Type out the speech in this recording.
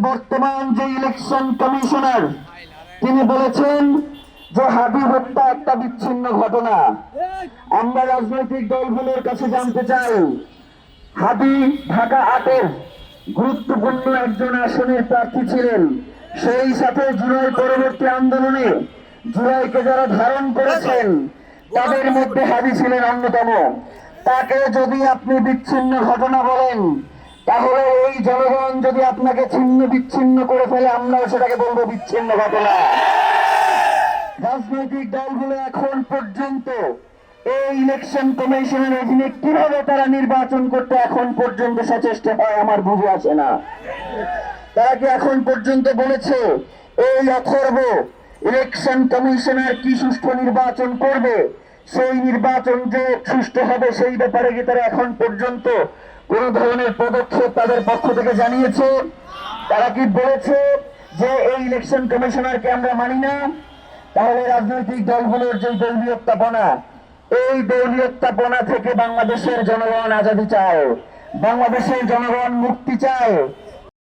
বর্তমান যে election commissioner তিনি বলেছেন যে হাদি হত্যা একটা বিচ্ছিন্ন ঘটনা। আমরা রাজনৈতিক দলগুলোর কাছে জানতে চাই, হাদি ঢাকা ৮-এর গুরুত্বপূর্ণ একজন আসনের প্রার্থী ছিলেন। সেই সাথে জুলাই পরবর্তী আন্দোলনে জুলাইকে যারা ধারণ করেছেন তাদের মধ্যে হাদি ছিলেন অন্যতম। তাকে যদি আপনি বিচ্ছিন্ন ঘটনা বলেন, তাহলে এই জনগণ যদি আপনাকে ছিন্ন বিচ্ছিন্ন করে ফেলে, আমরাও সেটাকে বলবো বিচ্ছিন্ন ঘটনা। রাজনৈতিক দলগুলো এখন পর্যন্ত এই ইলেকশন কমিশনের অধীনে কিভাবে তারা নির্বাচন করতে এখন পর্যন্ত সচেষ্ট হয় আমার বুঝে আসে না। তারা কি এখন পর্যন্ত বলেছে এই অথর্ব ইলেকশন কমিশনার কি সুষ্ঠু নির্বাচন করবে, সেই নির্বাচন যে সুষ্ঠু হবে সেই ব্যাপারে কি তারা এখন পর্যন্ত কোন ধরনের পদক্ষেপ তাদের পক্ষ থেকে জানিয়েছে? তারা কি বলেছে যে এই ইলেকশন কমিশনারকে আমরা মানি না? তাহলে রাজনৈতিক দলগুলোর যে দলীয়তাপনা, এই দলীয়তাপনা থেকে বাংলাদেশের জনগণ আজাদী চায়, বাংলাদেশের জনগণ মুক্তি চায়।